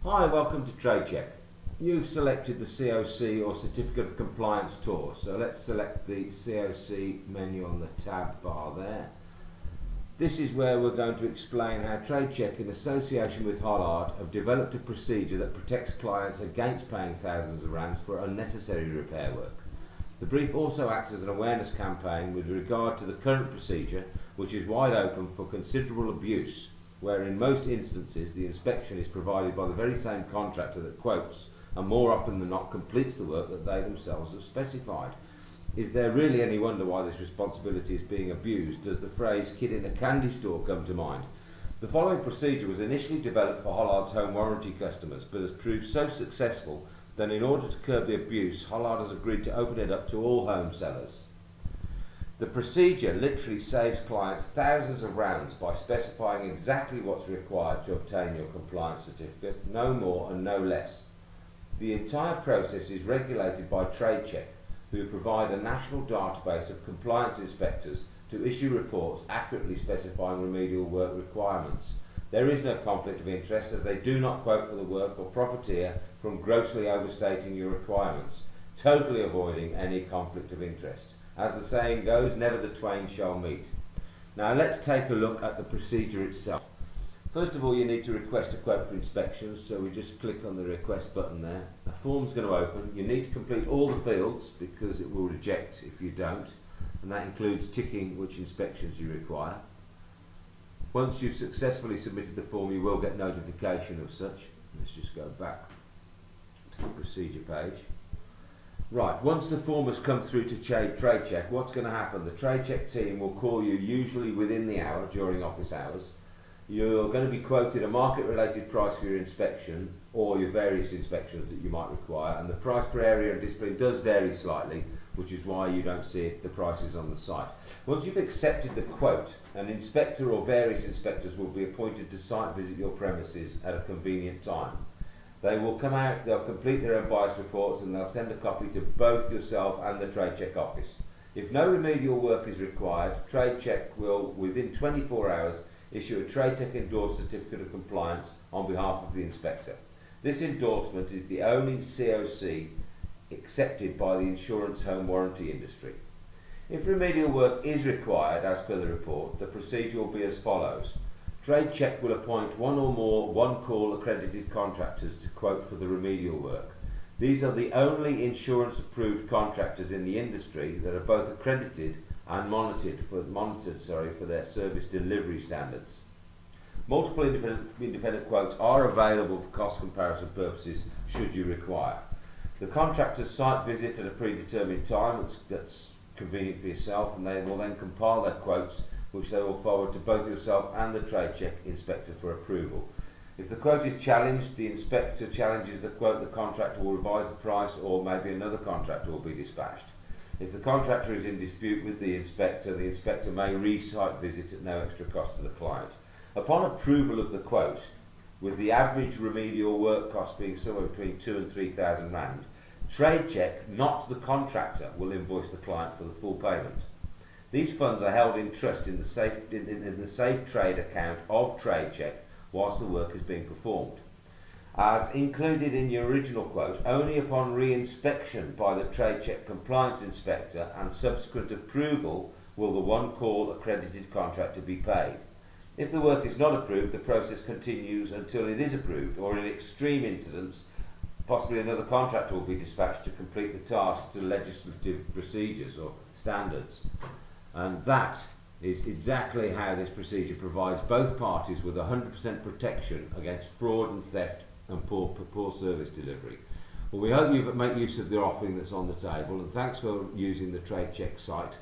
Hi, welcome to Tradecheck. You've selected the COC or Certificate of Compliance tour, so let's select the COC menu on the tab bar there. This is where we're going to explain how Tradecheck, in association with Hollard, have developed a procedure that protects clients against paying thousands of rands for unnecessary repair work. The brief also acts as an awareness campaign with regard to the current procedure, which is wide open for considerable abuse, where in most instances the inspection is provided by the very same contractor that quotes and more often than not completes the work that they themselves have specified. Is there really any wonder why this responsibility is being abused? Does the phrase "kid in a candy store" come to mind? The following procedure was initially developed for Hollard's home warranty customers, but has proved so successful that in order to curb the abuse, Hollard has agreed to open it up to all home sellers. The procedure literally saves clients thousands of rands by specifying exactly what's required to obtain your compliance certificate, no more and no less. The entire process is regulated by Tradecheck, who provide a national database of compliance inspectors to issue reports accurately specifying remedial work requirements. There is no conflict of interest, as they do not quote for the work or profiteer from grossly overstating your requirements, totally avoiding any conflict of interest. As the saying goes, never the twain shall meet. Now let's take a look at the procedure itself. First of all, you need to request a quote for inspection, so we just click on the request button there. A form's going to open. You need to complete all the fields because it will reject if you don't, and that includes ticking which inspections you require. Once you've successfully submitted the form, you will get notification of such. Let's just go back to the procedure page. Right, once the form has come through to Tradecheck, what's going to happen? The Tradecheck team will call you usually within the hour during office hours. You're going to be quoted a market-related price for your inspection or your various inspections that you might require, and the price per area and discipline does vary slightly, which is why you don't see the prices on the site. Once you've accepted the quote, an inspector or various inspectors will be appointed to site visit your premises at a convenient time. They will come out, they'll complete their unbiased reports, and they'll send a copy to both yourself and the Tradecheck office. If no remedial work is required, Tradecheck will, within 24 hours, issue a Tradecheck endorsed certificate of compliance on behalf of the inspector. This endorsement is the only COC accepted by the insurance home warranty industry. If remedial work is required, as per the report, the procedure will be as follows. Tradecheck will appoint one or more one-call accredited contractors to quote for the remedial work. These are the only insurance-approved contractors in the industry that are both accredited and monitored for their service delivery standards. Multiple independent quotes are available for cost comparison purposes should you require. The contractor's site visit at a predetermined time that's convenient for yourself, and they will then compile their quotes, which they will forward to both yourself and the Tradecheck inspector for approval. If the quote is challenged, the inspector challenges the quote, the contractor will revise the price, or maybe another contractor will be dispatched. If the contractor is in dispute with the inspector may re-site visit at no extra cost to the client. Upon approval of the quote, with the average remedial work cost being somewhere between 2,000 and 3,000 rand, Tradecheck, not the contractor, will invoice the client for the full payment. These funds are held in trust in the safe trade account of Tradecheck whilst the work is being performed. As included in your original quote, only upon re-inspection by the Tradecheck compliance inspector and subsequent approval will the one-call accredited contractor be paid. If the work is not approved, the process continues until it is approved, or in extreme incidents, possibly another contractor will be dispatched to complete the task to legislative procedures or standards. And that is exactly how this procedure provides both parties with 100% protection against fraud and theft and poor service delivery. Well, we hope you make use of the offering that's on the table, and thanks for using the Tradecheck site.